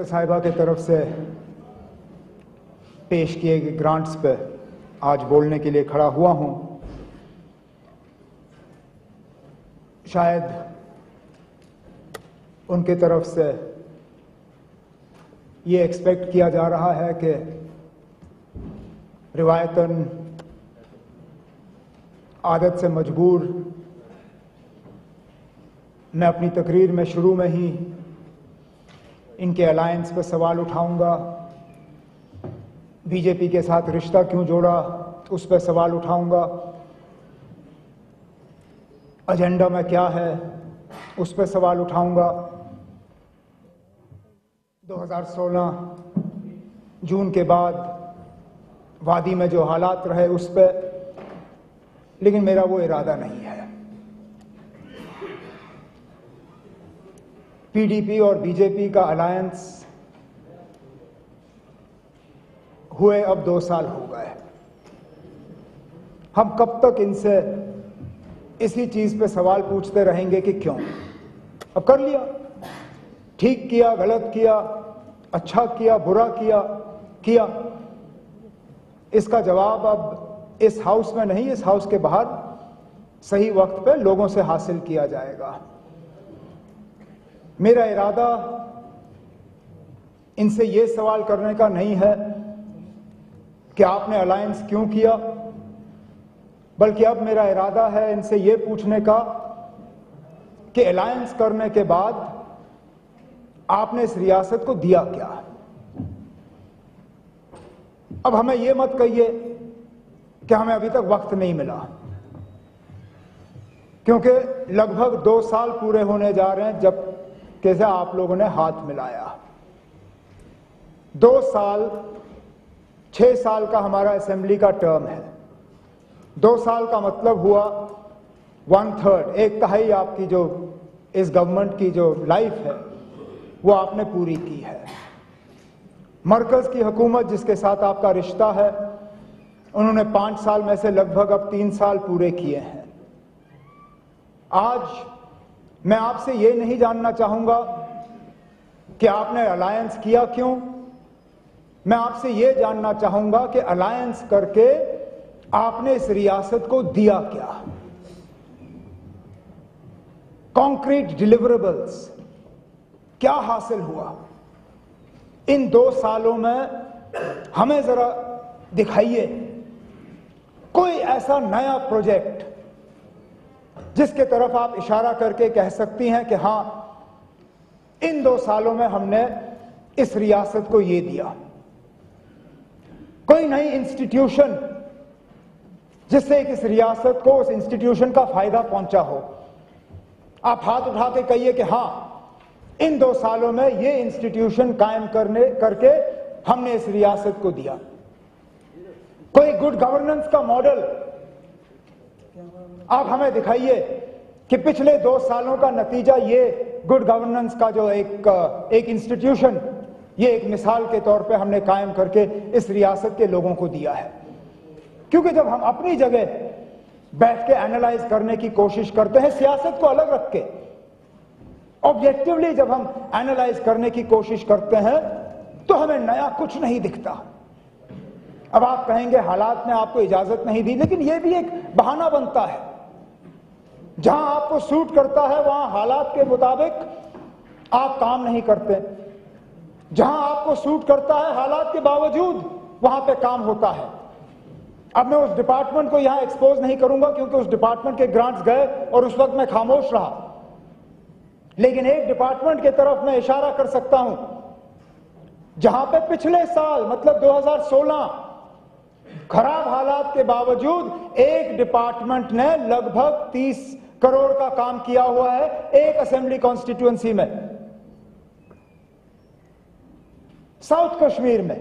साहिबा की तरफ से पेश किए गए ग्रांट्स पे आज बोलने के लिए खड़ा हुआ हूं। शायद उनके तरफ से ये एक्सपेक्ट किया जा रहा है कि रिवायतन आदत से मजबूर मैं अपनी तकरीर में शुरू में ही इनके अलायंस पर सवाल उठाऊंगा, बीजेपी के साथ रिश्ता क्यों जोड़ा उस पर सवाल उठाऊंगा, एजेंडा में क्या है उस पर सवाल उठाऊंगा, 2016 जून के बाद वादी में जो हालात रहे उस पर, लेकिन मेरा वो इरादा नहीं है। पीडीपी और बीजेपी का अलायंस हुए अब 2 साल हो गए। हम कब तक इनसे इसी चीज पे सवाल पूछते रहेंगे कि क्यों? अब कर लिया, ठीक किया, गलत किया, अच्छा किया, बुरा किया। इसका जवाब अब इस हाउस में नहीं, इस हाउस के बाहर सही वक्त पे लोगों से हासिल किया जाएगा। मेरा इरादा इनसे ये सवाल करने का नहीं है कि आपने अलायंस क्यों किया, बल्कि अब मेरा इरादा है इनसे ये पूछने का कि अलायंस करने के बाद आपने इस रियासत को दिया क्या। अब हमें ये मत कहिए कि हमें अभी तक वक्त नहीं मिला, क्योंकि लगभग 2 साल पूरे होने जा रहे हैं जब कैसे आप लोगों ने हाथ मिलाया। 2 साल, 6 साल का हमारा असेंबली का टर्म है। 2 साल का मतलब हुआ 1/3, 1/3 आपकी जो इस गवर्नमेंट की जो लाइफ है वो आपने पूरी की है। मरकज की हुकूमत जिसके साथ आपका रिश्ता है, उन्होंने 5 साल में से लगभग अब 3 साल पूरे किए हैं। आज मैं आपसे ये नहीं जानना चाहूंगा कि आपने अलायंस किया क्यों, मैं आपसे ये जानना चाहूंगा कि अलायंस करके आपने इस रियासत को दिया क्या। कॉन्क्रीट डिलीवरेबल्स क्या हासिल हुआ इन 2 सालों में? हमें जरा दिखाइए कोई ऐसा नया प्रोजेक्ट जिसके तरफ आप इशारा करके कह सकती हैं कि हां, इन 2 सालों में हमने इस रियासत को ये दिया। कोई नई इंस्टीट्यूशन जिससे इस रियासत को उस इंस्टीट्यूशन का फायदा पहुंचा हो। आप हाथ उठा के कहिए कि हां, इन 2 सालों में ये इंस्टीट्यूशन कायम करके हमने इस रियासत को दिया। कोई गुड गवर्नेंस का मॉडल आप हमें दिखाइए कि पिछले 2 सालों का नतीजा ये गुड गवर्नेंस का जो एक इंस्टीट्यूशन, ये एक मिसाल के तौर पे हमने कायम करके इस रियासत के लोगों को दिया है। क्योंकि जब हम अपनी जगह बैठ के एनालाइज करने की कोशिश करते हैं, सियासत को अलग रख के ऑब्जेक्टिवली जब हम एनालाइज करने की कोशिश करते हैं, तो हमें नया कुछ नहीं दिखता। अब आप कहेंगे हालात ने आपको इजाजत नहीं दी, लेकिन यह भी एक बहाना बनता है। जहां आपको सूट करता है वहां हालात के मुताबिक आप काम नहीं करते, जहां आपको सूट करता है हालात के बावजूद वहां पे काम होता है। अब मैं उस डिपार्टमेंट को यहां एक्सपोज नहीं करूंगा क्योंकि उस डिपार्टमेंट के ग्रांट्स गए और उस वक्त मैं खामोश रहा, लेकिन एक डिपार्टमेंट की तरफ मैं इशारा कर सकता हूं जहां पे पिछले साल मतलब 2016 खराब हालात के बावजूद एक डिपार्टमेंट ने लगभग 30 करोड़ का काम किया हुआ है एक असेंबली कॉन्स्टिट्यूएंसी में, साउथ कश्मीर में।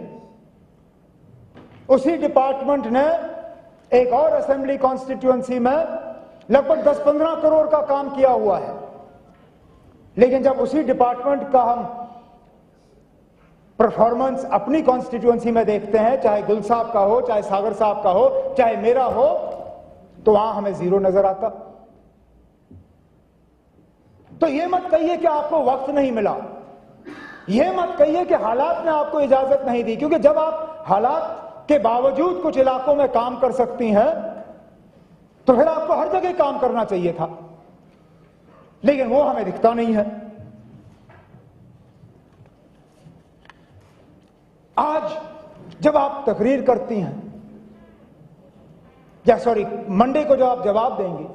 उसी डिपार्टमेंट ने एक और असेंबली कॉन्स्टिट्यूएंसी में लगभग 10-15 करोड़ का काम किया हुआ है। लेकिन जब उसी डिपार्टमेंट का हम परफॉर्मेंस अपनी कॉन्स्टिट्यूएंसी में देखते हैं, चाहे गुल साहब का हो, चाहे सागर साहब का हो, चाहे मेरा हो, तो वहां हमें 0 नजर आता। तो ये मत कहिए कि आपको वक्त नहीं मिला। यह मत कहिए कि हालात ने आपको इजाजत नहीं दी, क्योंकि जब आप हालात के बावजूद कुछ इलाकों में काम कर सकती हैं तो फिर आपको हर जगह काम करना चाहिए था, लेकिन वो हमें दिखता नहीं है। आज जब आप तकरीर करती हैं, या सॉरी मंडे को जो आप जवाब देंगी,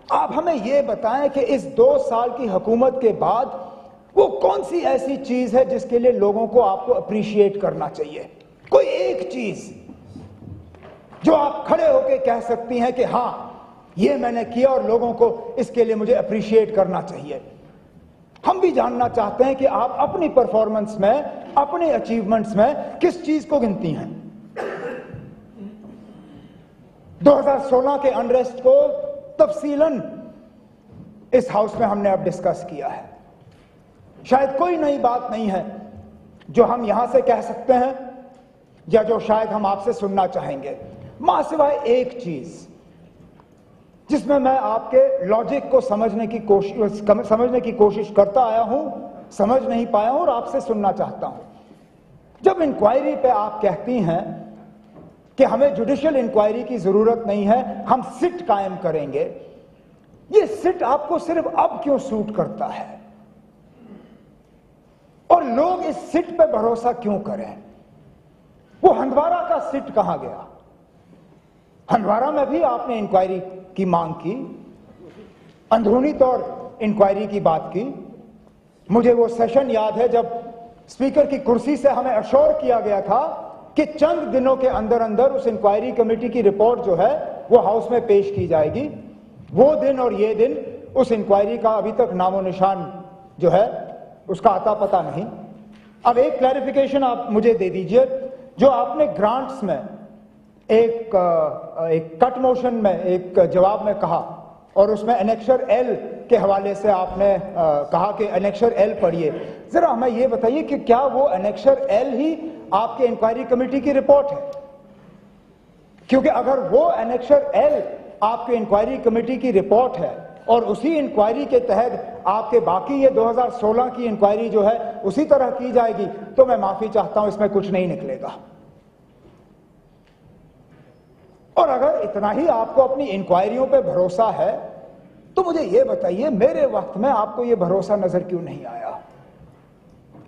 आप हमें यह बताएं कि इस 2 साल की हुकूमत के बाद वो कौन सी ऐसी चीज है जिसके लिए लोगों को आपको अप्रिशिएट करना चाहिए। कोई एक चीज जो आप खड़े होकर कह सकती हैं कि हां ये मैंने किया और लोगों को इसके लिए मुझे अप्रिशिएट करना चाहिए। हम भी जानना चाहते हैं कि आप अपनी परफॉर्मेंस में, अपने अचीवमेंट्स में किस चीज को गिनती हैं। 2016 के अनरेस्ट को तफसीलन इस हाउस में हमने अब डिस्कस किया है। शायद कोई नई बात नहीं है जो हम यहां से कह सकते हैं या जो शायद हम आपसे सुनना चाहेंगे, मां सिवाय एक चीज जिसमें मैं आपके लॉजिक को समझने की कोशिश करता आया हूं, समझ नहीं पाया हूं और आपसे सुनना चाहता हूं। जब इंक्वायरी पे आप कहती हैं कि हमें जुडिशियल इंक्वायरी की जरूरत नहीं है, हम सिट कायम करेंगे, ये सिट आपको सिर्फ अब क्यों सूट करता है और लोग इस सिट पे भरोसा क्यों करें? वो हंदवारा का सिट कहां गया? हंदवारा में भी आपने इंक्वायरी की मांग की, अंदरूनी तौर इंक्वायरी की बात की। मुझे वो सेशन याद है जब स्पीकर की कुर्सी से हमें अश्योर किया गया था कि चंद दिनों के अंदर अंदर उस इंक्वायरी कमेटी की रिपोर्ट जो है वो हाउस में पेश की जाएगी। वो दिन और ये दिन, उस इंक्वायरी का अभी तक नामो निशान जो है उसका आता पता नहीं। अब एक क्लैरिफिकेशन आप मुझे दे दीजिए, जो आपने ग्रांट्स में एक कट मोशन में एक जवाब में कहा और उसमें एनेक्शर एल के हवाले से आपने कहा कि एनेक्शर एल पढ़िए, जरा हमें यह बताइए कि क्या वो एनेक्शर एल ही आपके इंक्वायरी कमेटी की रिपोर्ट है? क्योंकि अगर वो एनेक्शर एल आपके इंक्वायरी कमेटी की रिपोर्ट है और उसी इंक्वायरी के तहत आपके बाकी ये 2016 की इंक्वायरी जो है उसी तरह की जाएगी, तो मैं माफी चाहता हूं, इसमें कुछ नहीं निकलेगा। और अगर इतना ही आपको अपनी इंक्वायरियों पे भरोसा है तो मुझे यह बताइए, मेरे वक्त में आपको यह भरोसा नजर क्यों नहीं आया?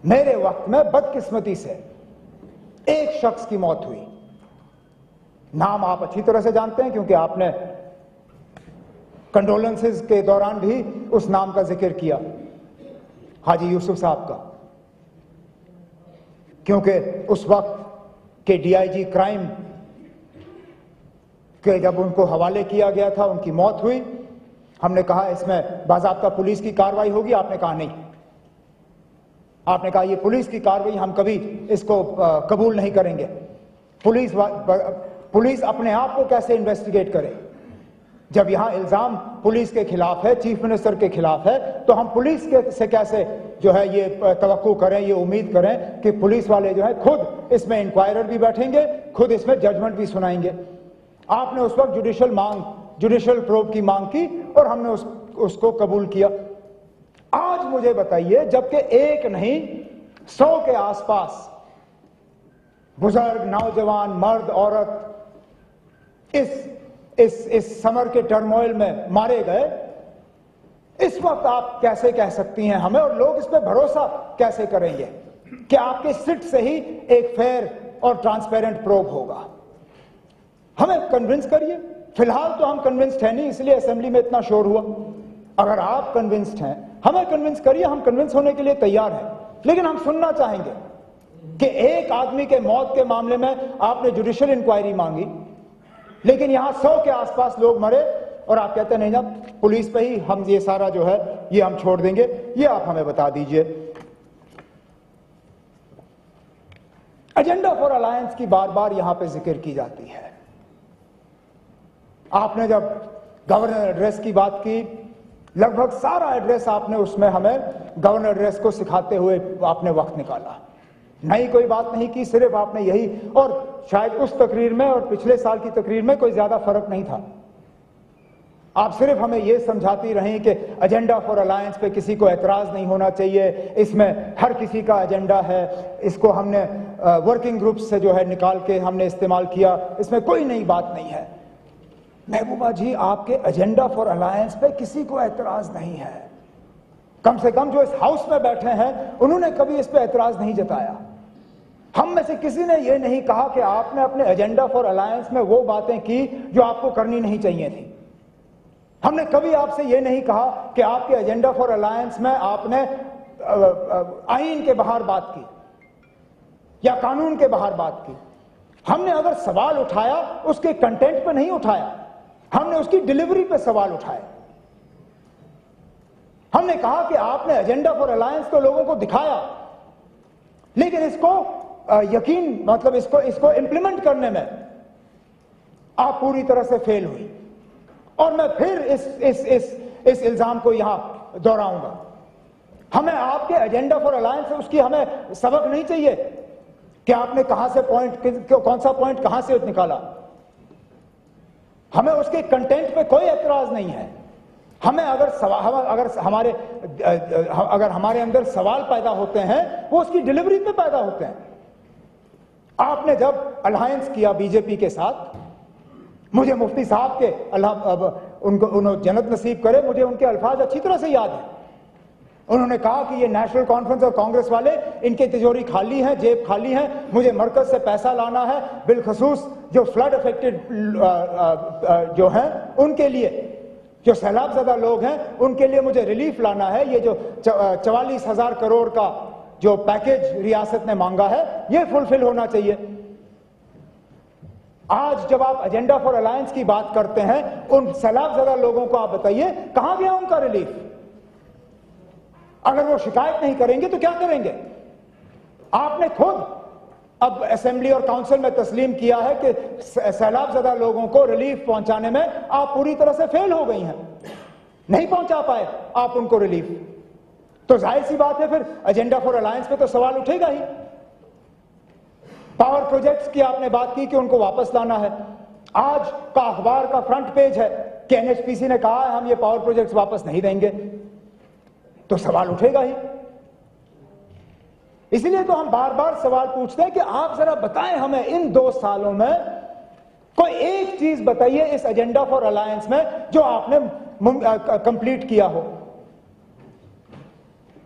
मेरे वक्त में बदकिस्मती से एक शख्स की मौत हुई, नाम आप अच्छी तरह से जानते हैं क्योंकि आपने कंडोलेंसेस के दौरान भी उस नाम का जिक्र किया, हाजी यूसुफ साहब का, क्योंकि उस वक्त के डीआईजी क्राइम के जब उनको हवाले किया गया था, उनकी मौत हुई। हमने कहा इसमें बाज़ाब्ता पुलिस की कार्रवाई होगी, आपने कहा नहीं। आपने कहा ये पुलिस की कार्रवाई, हम कभी इसको कबूल नहीं करेंगे। पुलिस अपने आप को कैसे इन्वेस्टिगेट करे? जब यहां इल्जाम पुलिस के खिलाफ है, चीफ मिनिस्टर के खिलाफ है, तो हम पुलिस से कैसे जो है ये तवक्को करें, ये उम्मीद करें कि पुलिस वाले जो है खुद इसमें इंक्वायरर भी बैठेंगे, खुद इसमें जजमेंट भी सुनाएंगे। आपने उस वक्त जुडिशियल प्रोब की मांग की और हमने उसको कबूल किया। आज मुझे बताइए, जबकि एक नहीं 100 के आसपास बुजुर्ग, नौजवान, मर्द, औरत इस समर के टर्मोइल में मारे गए, इस वक्त आप कैसे कह सकती हैं हमें, और लोग इस पर भरोसा कैसे करेंगे कि आपके सिट से ही एक फेयर और ट्रांसपेरेंट प्रोब होगा? हमें कन्विंस करिए। फिलहाल तो हम कन्विंस्ड हैं नहीं, इसलिए असेंबली में इतना शोर हुआ। अगर आप कन्विंस्ड हैं, हमें कन्विंस करिए, हम कन्विंस होने के लिए तैयार हैं। लेकिन हम सुनना चाहेंगे कि एक आदमी के मौत के मामले में आपने जुडिशियल इंक्वायरी मांगी, लेकिन यहां 100 के आसपास लोग मरे और आप कहते नहीं ना, पुलिस पे ही हम ये सारा जो है ये हम छोड़ देंगे। ये आप हमें बता दीजिए। एजेंडा फॉर अलायंस की बार बार यहां पे जिक्र की जाती है। आपने जब गवर्नर एड्रेस की बात की, लगभग सारा एड्रेस आपने उसमें हमें गवर्नर एड्रेस को सिखाते हुए आपने वक्त निकाला, नई कोई बात नहीं की, सिर्फ आपने यही, और शायद उस तकरीर में और पिछले साल की तकरीर में कोई ज्यादा फर्क नहीं था। आप सिर्फ हमें ये समझाती रहीं कि एजेंडा फॉर अलायंस पे किसी को एतराज नहीं होना चाहिए, इसमें हर किसी का एजेंडा है, इसको हमने वर्किंग ग्रुप से जो है निकाल के हमने इस्तेमाल किया, इसमें कोई नई बात नहीं है। महबूबा जी, आपके एजेंडा फॉर अलायंस पे किसी को एतराज नहीं है। कम से कम जो इस हाउस में बैठे हैं उन्होंने कभी इस पे एतराज नहीं जताया। हम में से किसी ने यह नहीं कहा कि आपने अपने एजेंडा फॉर अलायंस में वो बातें की जो आपको करनी नहीं चाहिए थी। हमने कभी आपसे यह नहीं कहा कि आपके एजेंडा फॉर अलायंस में आपने आईन के बाहर बात की या कानून के बाहर बात की। हमने अगर सवाल उठाया उसके कंटेंट पे नहीं उठाया, हमने उसकी डिलीवरी पे सवाल उठाए। हमने कहा कि आपने एजेंडा फॉर अलायंस तो लोगों को दिखाया, लेकिन इसको यकीन मतलब इसको इंप्लीमेंट करने में आप पूरी तरह से फेल हुई। और मैं फिर इस इल्जाम को यहां दोहराऊंगा। हमें आपके एजेंडा फॉर अलायंस से उसकी हमें सबक नहीं चाहिए कि आपने कहां से कौन सा पॉइंट कहां से निकाला। हमें उसके कंटेंट पे कोई एतराज नहीं है। हमें अगर हमारे अंदर सवाल पैदा होते हैं वो उसकी डिलीवरी पे पैदा होते हैं। आपने जब अलायंस किया बीजेपी के साथ, मुझे मुफ्ती साहब के उन्होंने जन्नत नसीब करे, मुझे उनके अल्फाज अच्छी तरह से याद है। उन्होंने कहा कि ये नेशनल कॉन्फ्रेंस और कांग्रेस वाले, इनकी तिजोरी खाली है, जेब खाली है, मुझे मरकज से पैसा लाना है, बिलखसूस जो फ्लड अफेक्टेड जो हैं उनके लिए, जो सैलाब ज़दा लोग हैं उनके लिए मुझे रिलीफ लाना है। ये जो 44,000 करोड़ का जो पैकेज रियासत ने मांगा है ये फुलफिल होना चाहिए। आज जब आप एजेंडा फॉर अलायंस की बात करते हैं, उन सैलाब ज़दा लोगों को आप बताइए कहां गया उनका रिलीफ। अगर वो शिकायत नहीं करेंगे तो क्या करेंगे? आपने खुद अब असेंबली और काउंसिल में तस्लीम किया है कि सैलाब ज़दा लोगों को रिलीफ पहुंचाने में आप पूरी तरह से फेल हो गई हैं, नहीं पहुंचा पाए आप उनको रिलीफ। तो जाहिर सी बात है फिर एजेंडा फॉर अलायंस पे तो सवाल उठेगा ही। पावर प्रोजेक्ट्स की आपने बात की कि उनको वापस लाना है। आज का अखबार का फ्रंट पेज है कि एनएचपीसी ने कहा है हम ये पावर प्रोजेक्ट्स वापस नहीं देंगे, तो सवाल उठेगा ही। इसलिए तो हम बार बार सवाल पूछते हैं कि आप जरा बताएं हमें इन 2 सालों में कोई एक चीज बताइए इस एजेंडा फॉर अलायंस में जो आपने कंप्लीट किया हो,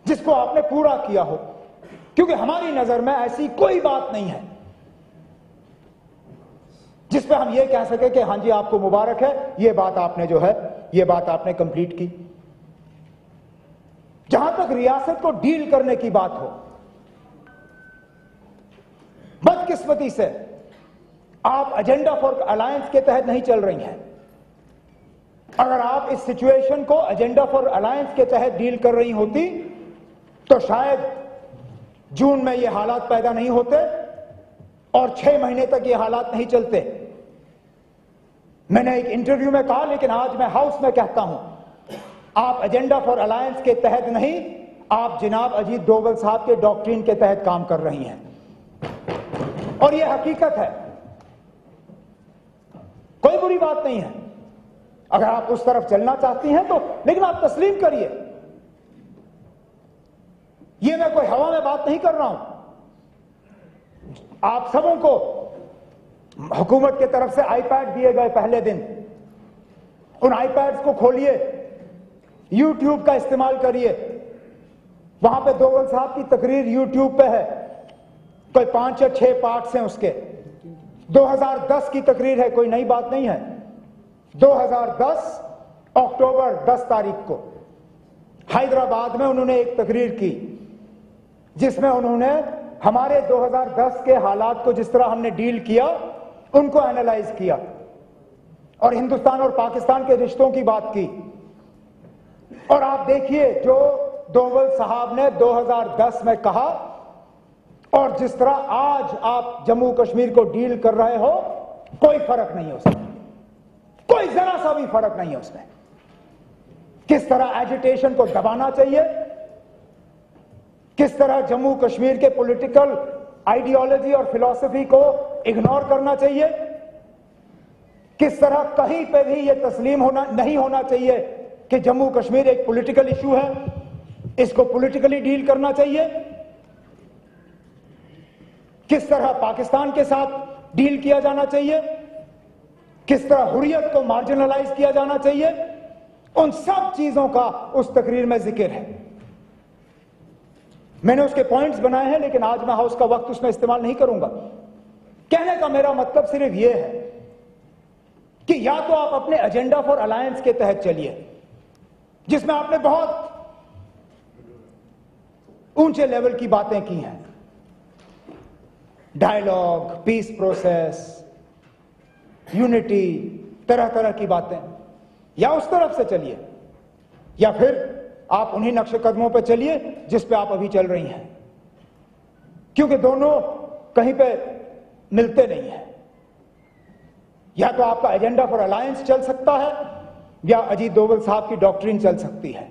जिसको आपने पूरा किया हो, क्योंकि हमारी नजर में ऐसी कोई बात नहीं है जिस पे हम ये कह सके कि हां जी आपको मुबारक है, ये बात आपने जो है ये बात आपने कंप्लीट की। जहां तक रियासत को डील करने की बात हो, बदकिस्मती से आप एजेंडा फॉर अलायंस के तहत नहीं चल रही हैं। अगर आप इस सिचुएशन को एजेंडा फॉर अलायंस के तहत डील कर रही होती तो शायद जून में ये हालात पैदा नहीं होते और 6 महीने तक ये हालात नहीं चलते। मैंने एक इंटरव्यू में कहा, लेकिन आज मैं हाउस में कहता हूं, आप एजेंडा फॉर अलायंस के तहत नहीं, आप जनाब अजीत डोभाल साहब के डॉक्ट्रिन के तहत काम कर रही हैं, और यह हकीकत है, कोई बुरी बात नहीं है। अगर आप उस तरफ चलना चाहती हैं तो, लेकिन आप तस्लीम करिए, ये मैं कोई हवा में बात नहीं कर रहा हूं। आप सबों को हुकूमत की तरफ से आईपैड दिए गए पहले दिन, उन आईपैड्स को खोलिए, यूट्यूब का इस्तेमाल करिए। वहां पे डोभाल साहब की तकरीर यूट्यूब पे है, कोई 5 या 6 पार्ट्स हैं उसके। 2010 की तकरीर है, कोई नई बात नहीं है। 2010 अक्टूबर 10 तारीख को हैदराबाद में उन्होंने एक तकरीर की जिसमें उन्होंने हमारे 2010 के हालात को जिस तरह हमने डील किया उनको एनालाइज किया और हिंदुस्तान और पाकिस्तान के रिश्तों की बात की। और आप देखिए जो डोभाल साहब ने 2010 में कहा और जिस तरह आज आप जम्मू कश्मीर को डील कर रहे हो, कोई फर्क नहीं है उसमें, कोई जरा सा भी फर्क नहीं है उसमें। किस तरह एजिटेशन को दबाना चाहिए, किस तरह जम्मू कश्मीर के पॉलिटिकल आइडियोलॉजी और फिलॉसफी को इग्नोर करना चाहिए, किस तरह कहीं पे भी ये तस्लीम नहीं होना चाहिए कि जम्मू कश्मीर एक पॉलिटिकल इशू है, इसको पॉलिटिकली डील करना चाहिए। किस तरह पाकिस्तान के साथ डील किया जाना चाहिए, किस तरह हुर्रियत को मार्जिनलाइज किया जाना चाहिए, उन सब चीजों का उस तकरीर में जिक्र है। मैंने उसके पॉइंट्स बनाए हैं, लेकिन आज मैं हाउस का वक्त उसमें इस्तेमाल नहीं करूंगा। कहने का मेरा मतलब सिर्फ यह है कि या तो आप अपने एजेंडा फॉर अलायंस के तहत चलिए, जिसमें आपने बहुत ऊंचे लेवल की बातें की हैं, डायलॉग, पीस प्रोसेस, यूनिटी, तरह तरह की बातें, या उस तरफ से चलिए, या फिर आप उन्हीं नक्श कदमों पर चलिए जिस पे आप अभी चल रही हैं, क्योंकि दोनों कहीं पे मिलते नहीं हैं। या तो आपका एजेंडा फॉर अलायंस चल सकता है, या अजीत डोभाल साहब की डॉक्ट्रिन चल सकती है,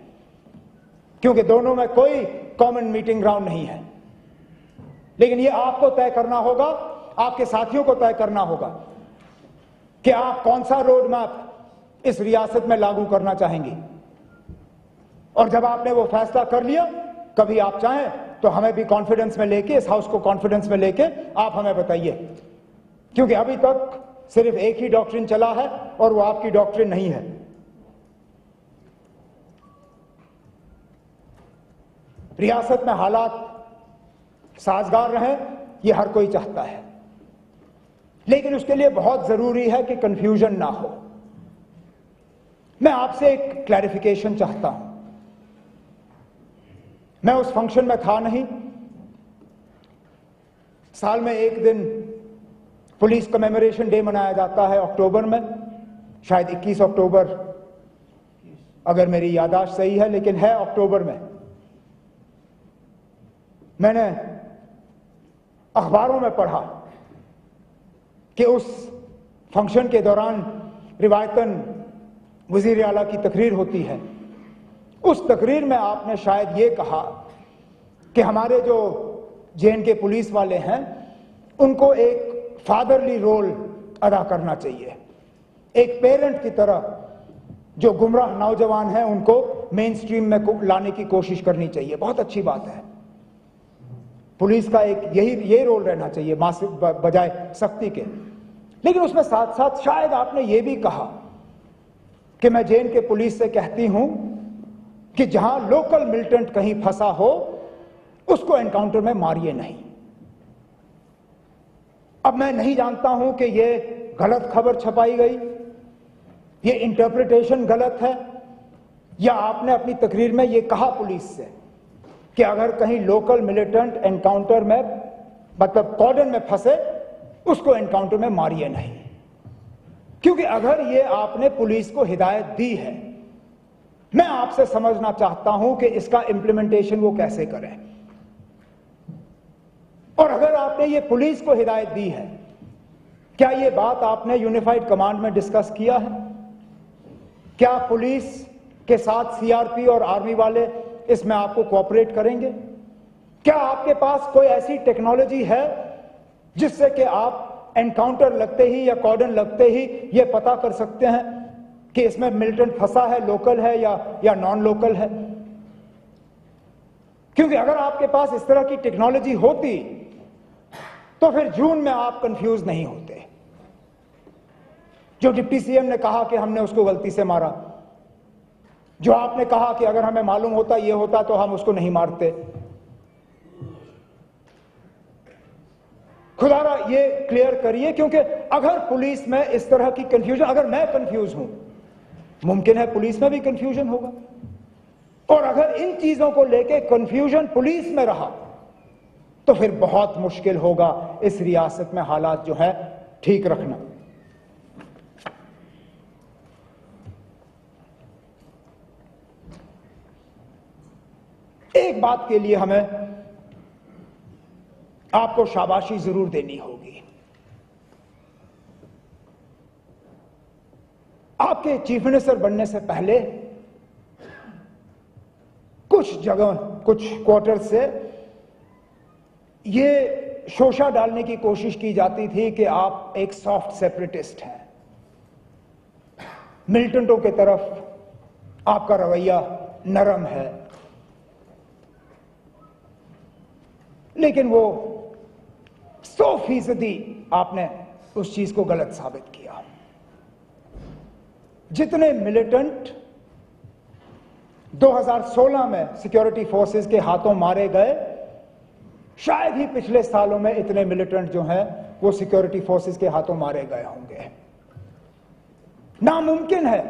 क्योंकि दोनों में कोई कॉमन मीटिंग ग्राउंड नहीं है। लेकिन यह आपको तय करना होगा, आपके साथियों को तय करना होगा कि आप कौन सा रोड मैप इस रियासत में लागू करना चाहेंगे। और जब आपने वो फैसला कर लिया, कभी आप चाहें तो हमें भी कॉन्फिडेंस में लेके, इस हाउस को कॉन्फिडेंस में लेके आप हमें बताइए, क्योंकि अभी तक सिर्फ एक ही डॉक्ट्रिन चला है और वो आपकी डॉक्ट्रिन नहीं है। रियासत में हालात साजगार रहें, ये हर कोई चाहता है, लेकिन उसके लिए बहुत जरूरी है कि कंफ्यूजन ना हो। मैं आपसे एक क्लैरिफिकेशन चाहता हूं। मैं उस फंक्शन में था नहीं। साल में एक दिन पुलिस कमेमोरेशन डे मनाया जाता है अक्टूबर में, शायद 21 अक्टूबर अगर मेरी याददाश्त सही है, लेकिन है अक्टूबर में। मैंने अखबारों में पढ़ा कि उस फंक्शन के दौरान रिवायतन वजीर आला की तकरीर होती है। उस तकरीर में आपने शायद ये कहा कि हमारे जो जे.एन.के पुलिस वाले हैं, उनको एक फादरली रोल अदा करना चाहिए, एक पेरेंट की तरह जो गुमराह नौजवान हैं उनको मेन स्ट्रीम में लाने की कोशिश करनी चाहिए। बहुत अच्छी बात है, पुलिस का एक यही रोल रहना चाहिए बजाय सख्ती के। लेकिन उसमें साथ साथ शायद आपने ये भी कहा कि मैं जे.एन.के पुलिस से कहती हूं कि जहां लोकल मिलिटेंट कहीं फंसा हो, उसको एनकाउंटर में मारिए नहीं। अब मैं नहीं जानता हूं कि ये गलत खबर छपाई गई, ये इंटरप्रिटेशन गलत है, या आपने अपनी तकरीर में ये कहा पुलिस से कि अगर कहीं लोकल मिलिटेंट एनकाउंटर में, मतलब कॉर्डन में फंसे, उसको एनकाउंटर में मारिए नहीं। क्योंकि अगर ये आपने पुलिस को हिदायत दी है, मैं आपसे समझना चाहता हूं कि इसका इंप्लीमेंटेशन वो कैसे करें। और अगर आपने ये पुलिस को हिदायत दी है, क्या ये बात आपने यूनिफाइड कमांड में डिस्कस किया है? क्या पुलिस के साथ सीआरपी और आर्मी वाले इसमें आपको कोऑपरेट करेंगे? क्या आपके पास कोई ऐसी टेक्नोलॉजी है जिससे कि आप एनकाउंटर लगते ही या कॉर्डन लगते ही ये पता कर सकते हैं कि इसमें मिलिटेंट फंसा है, लोकल है या नॉन लोकल है? क्योंकि अगर आपके पास इस तरह की टेक्नोलॉजी होती तो फिर जून में आप कंफ्यूज नहीं होते। जो डिप्टी सीएम ने कहा कि हमने उसको गलती से मारा, जो आपने कहा कि अगर हमें मालूम होता ये होता तो हम उसको नहीं मारते, खुदारा ये क्लियर करिए। क्योंकि अगर पुलिस में इस तरह की कंफ्यूजन, अगर मैं कंफ्यूज हूं, मुमकिन है पुलिस में भी कंफ्यूजन होगा। और अगर इन चीजों को लेके कंफ्यूजन पुलिस में रहा तो फिर बहुत मुश्किल होगा इस रियासत में हालात जो है ठीक रखना। एक बात के लिए हमें आपको शाबाशी जरूर देनी होगी। आपके चीफ मिनिस्टर बनने से पहले कुछ जगह, कुछ क्वार्टर से ये शोशा डालने की कोशिश की जाती थी कि आप एक सॉफ्ट सेपरेटिस्ट हैं, मिलिटेंटों के तरफ आपका रवैया नरम है, लेकिन वो 100% आपने उस चीज को गलत साबित किया। जितने मिलिटेंट 2016 में सिक्योरिटी फोर्सेस के हाथों मारे गए, शायद ही पिछले सालों में इतने मिलिटेंट जो हैं वो सिक्योरिटी फोर्सेस के हाथों मारे गए होंगे। नामुमकिन है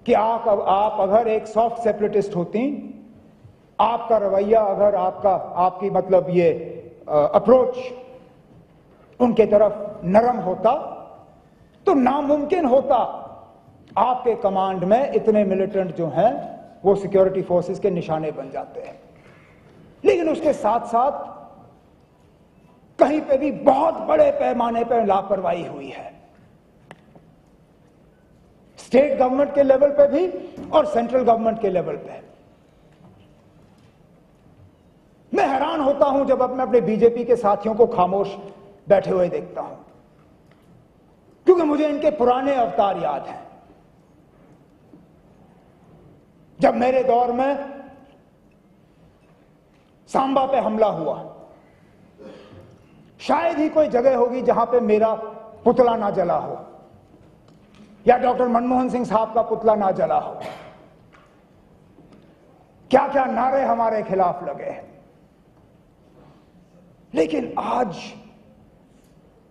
कि आप अगर एक सॉफ्ट सेपरेटिस्ट होती, आपका रवैया अगर आपकी मतलब ये अप्रोच उनके तरफ नरम होता, तो नामुमकिन होता आपके कमांड में इतने मिलिटेंट जो हैं वो सिक्योरिटी फोर्सेस के निशाने बन जाते हैं। लेकिन उसके साथ साथ कहीं पे भी बहुत बड़े पैमाने पर लापरवाही हुई है, स्टेट गवर्नमेंट के लेवल पे भी और सेंट्रल गवर्नमेंट के लेवल पे। मैं हैरान होता हूं जब अपने बीजेपी के साथियों को खामोश बैठे हुए देखता हूं, क्योंकि मुझे इनके पुराने अवतार याद हैं। जब मेरे दौर में सांबा पे हमला हुआ, शायद ही कोई जगह होगी जहां पे मेरा पुतला ना जला हो या डॉक्टर मनमोहन सिंह साहब का पुतला ना जला हो। क्या क्या नारे हमारे खिलाफ लगे हैं, लेकिन आज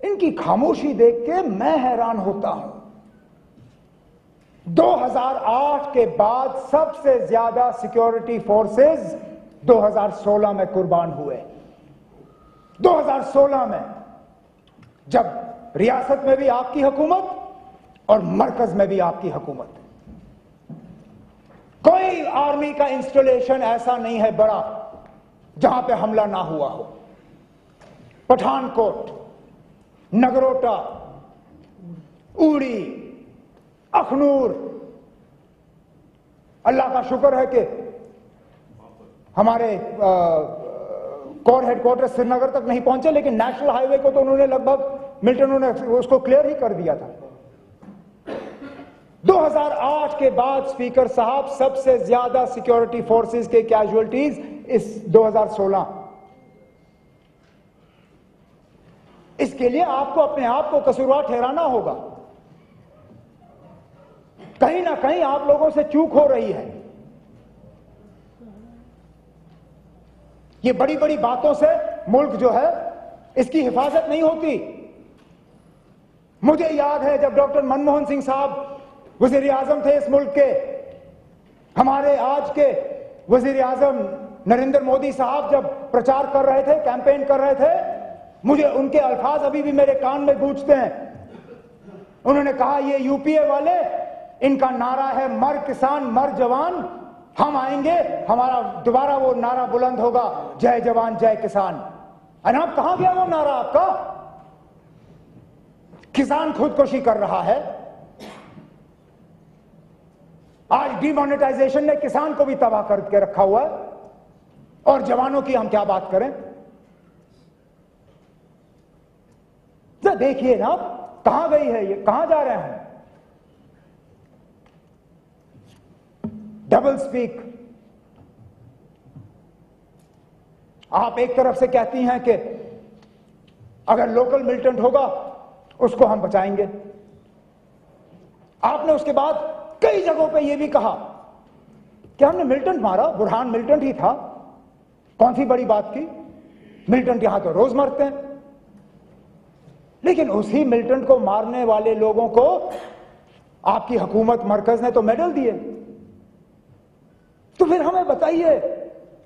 इनकी खामोशी देख के मैं हैरान होता हूं। 2008 के बाद सबसे ज्यादा सिक्योरिटी फोर्सेस 2016 में कुर्बान हुए। 2016 में जब रियासत में भी आपकी हुकूमत और मरकज में भी आपकी हुकूमत, कोई आर्मी का इंस्टॉलेशन ऐसा नहीं है बड़ा जहां पे हमला ना हुआ हो। पठानकोट, नगरोटा, उड़ी, अखनूर, अल्लाह का शुक्र है कि हमारे कोर हेडक्वार्टर श्रीनगर तक नहीं पहुंचे, लेकिन नेशनल हाईवे को तो उन्होंने लगभग मिलिटेंटों ने उसको क्लियर ही कर दिया था। 2008 के बाद स्पीकर साहब सबसे ज्यादा सिक्योरिटी फोर्सेस के कैजुअल्टीज इस 2016। इसके लिए आपको अपने आप को कसूरवार ठहराना होगा। कहीं ना कहीं आप लोगों से चूक हो रही है। ये बड़ी बड़ी बातों से मुल्क जो है इसकी हिफाजत नहीं होती। मुझे याद है जब डॉक्टर मनमोहन सिंह साहब वजीर आजम थे इस मुल्क के, हमारे आज के वजीर आजम नरेंद्र मोदी साहब जब प्रचार कर रहे थे, कैंपेन कर रहे थे, मुझे उनके अल्फाज अभी भी मेरे कान में गूंजते हैं। उन्होंने कहा ये यूपीए वाले, इनका नारा है मर किसान मर जवान, हम आएंगे हमारा दोबारा वो नारा बुलंद होगा जय जवान जय किसान। अरे अब कहां गया वो नारा आपका? किसान खुदकुशी कर रहा है। आज डिमोनेटाइजेशन ने किसान को भी तबाह करके रखा हुआ है, और जवानों की हम क्या बात करें। देखिए ना कहां गई है ये, कहां जा रहे हैं। Double speak. आप एक तरफ से कहती हैं कि अगर लोकल मिलिटेंट होगा उसको हम बचाएंगे, आपने उसके बाद कई जगहों पे यह भी कहा कि हमने मिलिटेंट मारा, बुरहान मिलिटेंट ही था, कौन सी बड़ी बात की, मिलिटेंट यहां तो रोज मरते हैं। लेकिन उसी मिलिटेंट को मारने वाले लोगों को आपकी हुकूमत मरकज ने तो मेडल दिए। तो फिर हमें बताइए,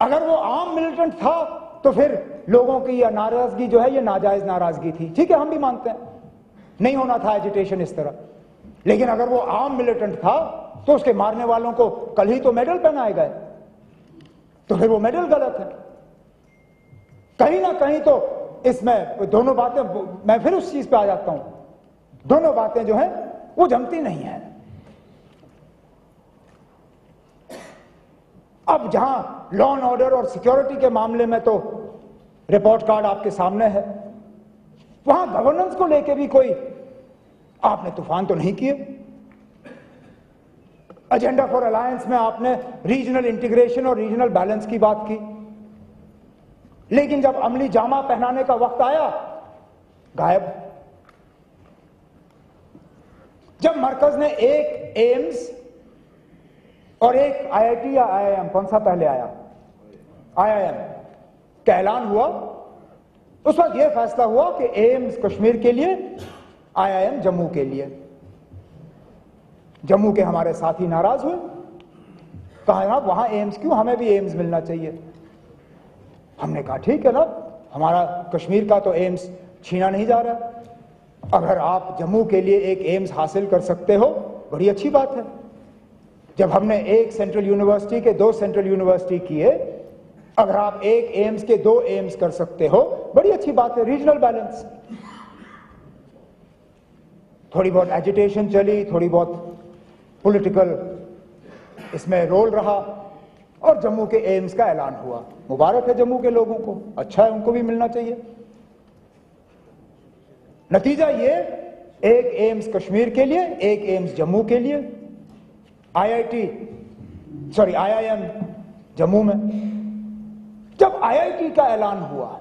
अगर वो आम मिलिटेंट था तो फिर लोगों की यह नाराजगी जो है ये नाजायज नाराजगी थी। ठीक है, हम भी मानते हैं नहीं होना था एजिटेशन इस तरह, लेकिन अगर वो आम मिलिटेंट था तो उसके मारने वालों को कल ही तो मेडल पहनाए गए, तो फिर वो मेडल गलत है। कहीं ना कहीं तो इसमें दोनों बातें, मैं फिर उस चीज पे आ जाता हूं, दोनों बातें जो हैं वो जमती नहीं है। अब जहां लॉ एंड ऑर्डर और सिक्योरिटी के मामले में तो रिपोर्ट कार्ड आपके सामने है, वहां गवर्नेंस को लेके भी कोई आपने तूफान तो नहीं किए। एजेंडा फॉर अलायंस में आपने रीजनल इंटीग्रेशन और रीजनल बैलेंस की बात की, लेकिन जब अमली जामा पहनाने का वक्त आया, गायब। जब मरकज ने एक एम्स और एक आईआईटी या आईआईएम, कौन सा पहले आया, आईआईएम का ऐलान हुआ, उस वक्त यह फैसला हुआ कि एम्स कश्मीर के लिए, आईआईएम जम्मू के लिए। जम्मू के हमारे साथी नाराज हुए, कहा ना वहां एम्स क्यों, हमें भी एम्स मिलना चाहिए। हमने कहा ठीक है ना, हमारा कश्मीर का तो एम्स छीना नहीं जा रहा, अगर आप जम्मू के लिए एक एम्स हासिल कर सकते हो बड़ी अच्छी बात है। जब हमने एक सेंट्रल यूनिवर्सिटी के 2 सेंट्रल यूनिवर्सिटी किए, अगर आप एक एम्स के 2 एम्स कर सकते हो बड़ी अच्छी बात है। रीजनल बैलेंस, थोड़ी बहुत एजिटेशन चली, थोड़ी बहुत पॉलिटिकल इसमें रोल रहा और जम्मू के एम्स का ऐलान हुआ। मुबारक है जम्मू के लोगों को, अच्छा है, उनको भी मिलना चाहिए। नतीजा ये, एक एम्स कश्मीर के लिए, एक एम्स जम्मू के लिए, आईआईएम जम्मू में। जब आईआईटी का ऐलान हुआ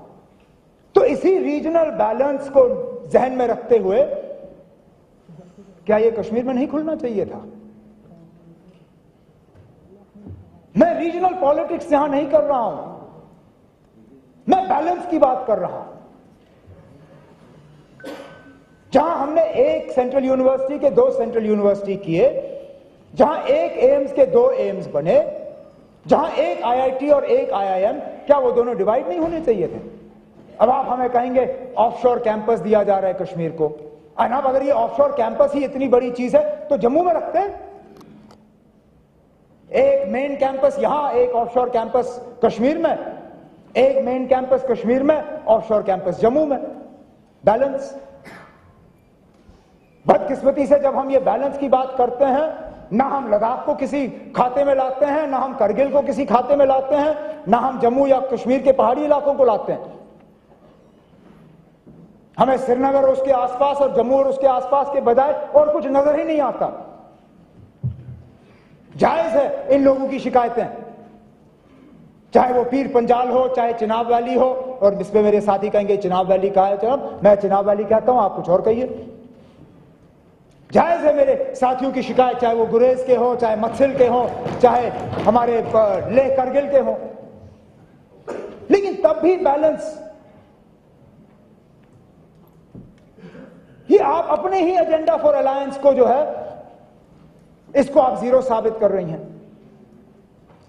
तो इसी रीजनल बैलेंस को जहन में रखते हुए क्या यह कश्मीर में नहीं खुलना चाहिए था? मैं रीजनल पॉलिटिक्स यहां नहीं कर रहा हूं, मैं बैलेंस की बात कर रहा हूं। जहां हमने एक सेंट्रल यूनिवर्सिटी के 2 सेंट्रल यूनिवर्सिटी किए, जहां एक एम्स के 2 एम्स बने, जहां एक आईआईटी और एक आईआईएम, क्या वो दोनों डिवाइड नहीं होने चाहिए थे? अब आप हमें कहेंगे ऑफशोर कैंपस दिया जा रहा है कश्मीर को। अब अगर ये ऑफशोर कैंपस ही इतनी बड़ी चीज है तो जम्मू में रखते हैं, एक मेन कैंपस यहां, एक ऑफशोर कैंपस कश्मीर में, एक मेन कैंपस कश्मीर में, ऑफशोर कैंपस जम्मू में। बैलेंस। बदकिस्मती से जब हम ये बैलेंस की बात करते हैं, ना हम लद्दाख को किसी खाते में लाते हैं, ना हम करगिल को किसी खाते में लाते हैं, ना हम जम्मू या कश्मीर के पहाड़ी इलाकों को लाते हैं। हमें श्रीनगर और उसके आसपास और जम्मू और उसके आसपास के बजाय और कुछ नजर ही नहीं आता। जायज है इन लोगों की शिकायतें, चाहे वो पीर पंजाल हो, चाहे चिनाब वैली हो, और इस पे मेरे साथी कहेंगे चिनाब वैली कहा है, चलो मैं चिनाब वैली कहता हूं, आप कुछ और कहिए। जायज है मेरे साथियों की शिकायत, चाहे वो गुरेज के हो, चाहे मत्सिल के हो, चाहे हमारे लेह करगिल के हो, लेकिन तब भी बैलेंस। ये आप अपने ही एजेंडा फॉर अलायंस को जो है, इसको आप जीरो साबित कर रही हैं।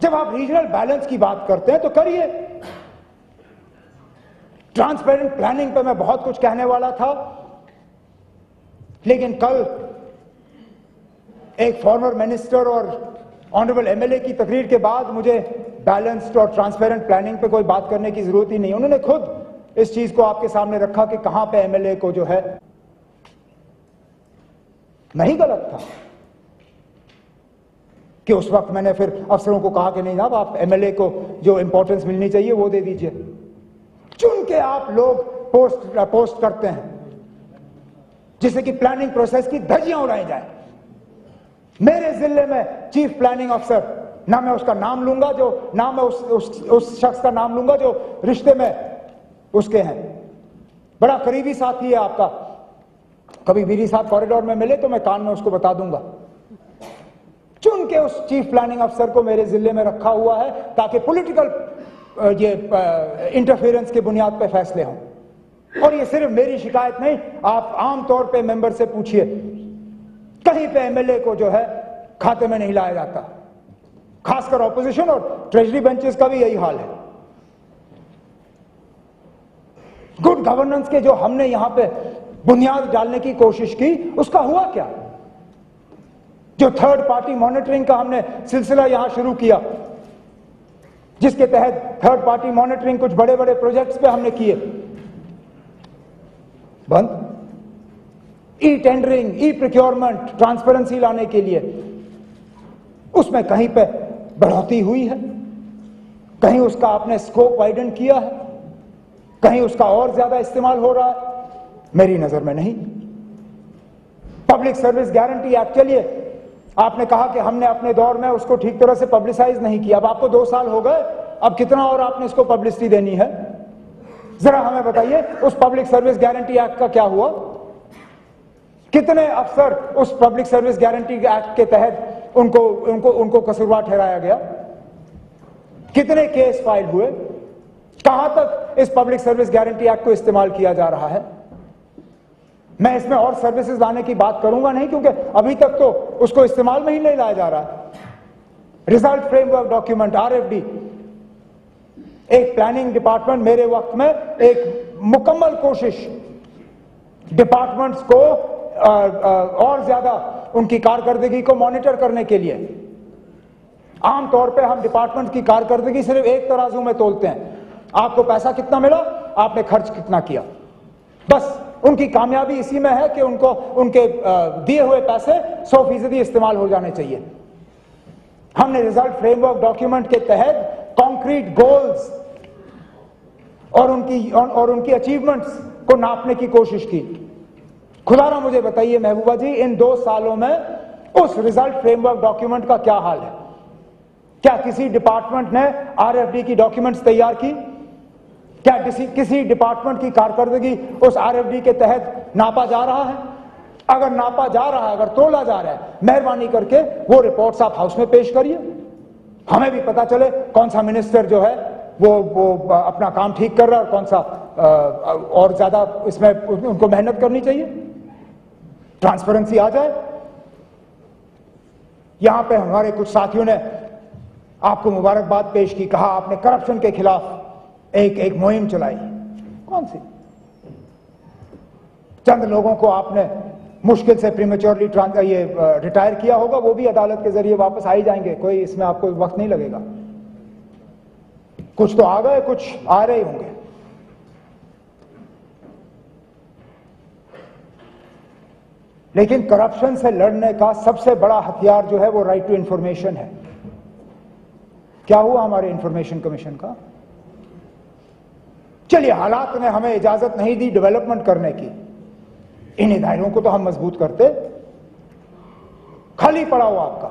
जब आप रीजनल बैलेंस की बात करते हैं तो करिए। ट्रांसपेरेंट प्लानिंग पे मैं बहुत कुछ कहने वाला था, लेकिन कल एक फॉर्मर मिनिस्टर और ऑनरेबल एमएलए की तकरीर के बाद मुझे बैलेंस्ड और ट्रांसपेरेंट प्लानिंग पे कोई बात करने की जरूरत ही नहीं। उन्होंने खुद इस चीज को आपके सामने रखा कि कहां पे एमएलए को जो है, नहीं गलत था कि उस वक्त मैंने फिर अफसरों को कहा कि नहीं जनाब, आप एमएलए को जो इंपॉर्टेंस मिलनी चाहिए वो दे दीजिए। चुन के आप लोग पोस्ट करते हैं जिससे कि प्लानिंग प्रोसेस की धज्जियां उड़ाई जाए। मेरे जिले में चीफ प्लानिंग अफसर, ना मैं उसका नाम लूंगा, जो ना मैं उस शख्स का नाम लूंगा जो रिश्ते में उसके हैं, बड़ा करीबी साथी है आपका, कभी मेरे साथ कॉरिडोर में मिले तो मैं कान में उसको बता दूंगा। चुन के उस चीफ प्लानिंग अफसर को मेरे जिले में रखा हुआ है ताकि पॉलिटिकल ये इंटरफेरेंस के बुनियाद पे फैसले हों। और ये सिर्फ मेरी शिकायत नहीं, आप आमतौर पे मेंबर से पूछिए, कहीं पे एमएलए को जो है खाते में नहीं लाया जाता। खासकर ऑपोजिशन और ट्रेजरी बेंचेस का भी यही हाल है। गुड गवर्नेंस के जो हमने यहां पे बुनियाद डालने की कोशिश की, उसका हुआ क्या? जो थर्ड पार्टी मॉनिटरिंग का हमने सिलसिला यहां शुरू किया, जिसके तहत थर्ड पार्टी मॉनिटरिंग कुछ बड़े बड़े प्रोजेक्ट्स पे हमने किए, बंद। E tendering, e procurement, transparency लाने के लिए उसमें कहीं पे बढ़ोतरी हुई है, कहीं उसका आपने स्कोप वाइडन किया है, कहीं उसका और ज्यादा इस्तेमाल हो रहा है, मेरी नजर में नहीं। पब्लिक सर्विस गारंटी एक्ट, चलिए आपने कहा कि हमने अपने दौर में उसको ठीक तरह से पब्लिसाइज नहीं किया। अब आपको 2 साल हो गए, अब कितना और आपने इसको पब्लिसिटी देनी है? जरा हमें बताइए उस पब्लिक सर्विस गारंटी एक्ट का क्या हुआ? कितने अफसर उस पब्लिक सर्विस गारंटी एक्ट के तहत उनको कसूरवार ठहराया गया? कितने केस फाइल हुए? कहां तक इस पब्लिक सर्विस गारंटी एक्ट को इस्तेमाल किया जा रहा है? मैं इसमें और सर्विसेज लाने की बात करूंगा नहीं, क्योंकि अभी तक तो उसको इस्तेमाल में ही नहीं लाया जा रहा। रिजल्ट फ्रेमवर्क डॉक्यूमेंट RFD, एक प्लानिंग डिपार्टमेंट मेरे वक्त में एक मुकम्मल कोशिश डिपार्टमेंट्स को और ज्यादा उनकी कारकर्दगी को मॉनिटर करने के लिए। आमतौर पे हम डिपार्टमेंट की कारकर्दगी सिर्फ एक तराजू में तोलते हैं, आपको पैसा कितना मिला, आपने खर्च कितना किया। बस उनकी कामयाबी इसी में है कि उनको उनके दिए हुए पैसे 100% इस्तेमाल हो जाने चाहिए। हमने रिजल्ट फ्रेमवर्क डॉक्यूमेंट के तहत कॉन्क्रीट गोल्स और उनकी अचीवमेंट्स को नापने की कोशिश की। खुदारा मुझे बताइए महबूबा जी, इन 2 सालों में उस रिजल्ट फ्रेमवर्क डॉक्यूमेंट का क्या हाल है? क्या किसी डिपार्टमेंट ने RFD की डॉक्यूमेंट्स तैयार की? क्या किसी डिपार्टमेंट की कारकर्दगी उस RFD के तहत नापा जा रहा है? अगर नापा जा रहा है, अगर तोला जा रहा है, मेहरबानी करके वो रिपोर्ट्स आप हाउस में पेश करिए, हमें भी पता चले कौन सा मिनिस्टर जो है वो अपना काम ठीक कर रहा है और कौन सा और ज्यादा इसमें उनको मेहनत करनी चाहिए। ट्रांसपेरेंसी आ जाए। यहां पे हमारे कुछ साथियों ने आपको मुबारकबाद पेश की, कहा आपने करप्शन के खिलाफ एक मुहिम चलाई। कौन सी? चंद लोगों को आपने मुश्किल से प्रीमेच्योरली रिटायर किया होगा, वो भी अदालत के जरिए वापस आ ही जाएंगे, कोई इसमें आपको वक्त नहीं लगेगा। कुछ तो आ गए, कुछ आ रहे होंगे। लेकिन करप्शन से लड़ने का सबसे बड़ा हथियार जो है वो राइट टू इंफॉर्मेशन है। क्या हुआ हमारे इंफॉर्मेशन कमीशन का? चलिए, हालात ने हमें इजाजत नहीं दी डेवलपमेंट करने की, इन इदारों को तो हम मजबूत करते। खाली पड़ा हुआ आपका,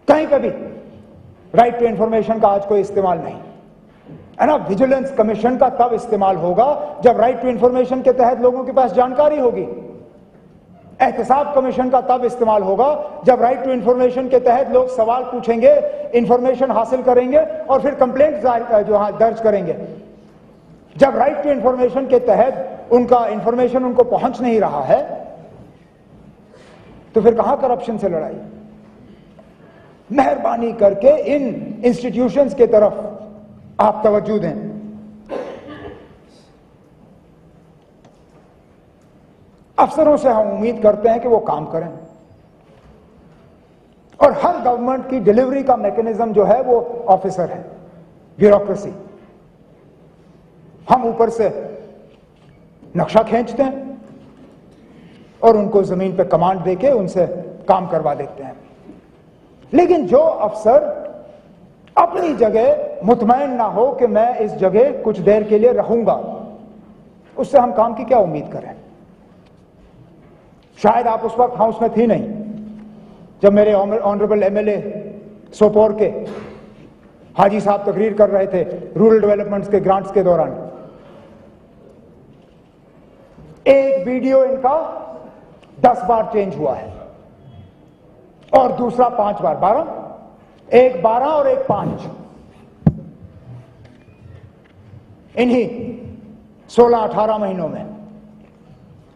कहीं पे भी राइट टू इंफॉर्मेशन का आज कोई इस्तेमाल नहीं है ना। विजिलेंस कमीशन का तब इस्तेमाल होगा जब राइट टू इंफॉर्मेशन के तहत लोगों के पास जानकारी होगी। एहतसाब कमीशन का तब इस्तेमाल होगा जब राइट टू इंफॉर्मेशन के तहत लोग सवाल पूछेंगे, इंफॉर्मेशन हासिल करेंगे और फिर कंप्लेंट जो दर्ज करेंगे। जब राइट टू इंफॉर्मेशन के तहत उनका इंफॉर्मेशन उनको पहुंच नहीं रहा है, तो फिर कहां करप्शन से लड़ाई? मेहरबानी करके इन इंस्टीट्यूशंस के तरफ आप तवज्जो दें। अफसरों से हम उम्मीद करते हैं कि वो काम करें, और हर गवर्नमेंट की डिलीवरी का मैकेनिज्म जो है वो ऑफिसर है, ब्यूरोक्रेसी। हम ऊपर से नक्शा खींचते हैं और उनको जमीन पे कमांड देके उनसे काम करवा देते हैं। लेकिन जो अफसर अपनी जगह मुतमईन ना हो कि मैं इस जगह कुछ देर के लिए रहूंगा, उससे हम काम की क्या उम्मीद करें? शायद आप उस वक्त हाउस में थी नहीं जब मेरे ऑनरेबल MLA सोपोर के हाजी साहब तकरीर कर रहे थे रूरल डेवलपमेंट्स के ग्रांट्स के दौरान। एक वीडियो इनका 10 बार चेंज हुआ है और दूसरा 5 बार, 12, एक 12 और एक 5। इन्हीं 16-18 महीनों में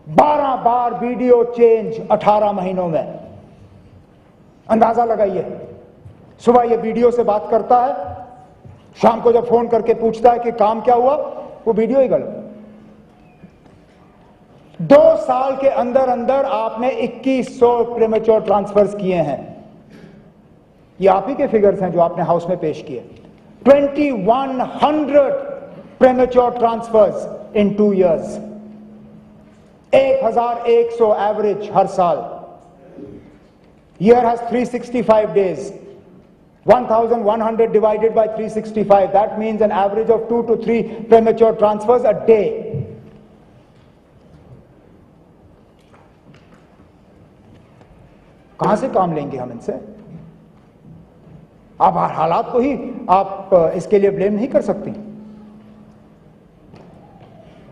12 बार वीडियो चेंज 18 महीनों में। अंदाजा लगाइए, सुबह ये वीडियो से बात करता है, शाम को जब फोन करके पूछता है कि काम क्या हुआ, वो वीडियो ही गलत। 2 साल के अंदर अंदर आपने 2100 प्रीमेच्योर ट्रांसफर्स किए हैं। ये आप ही के फिगर्स हैं जो आपने हाउस में पेश किए। 2100 प्रीमेच्योर ट्रांसफर्स इन 2 years, 1100 एवरेज हर साल। Year has 365 days. 1100 divided by 365, that means an average of 2 to 3 premature transfers a day. कहां से काम लेंगे हम इनसे? आप हालात को ही आप इसके लिए ब्लेम नहीं कर सकती।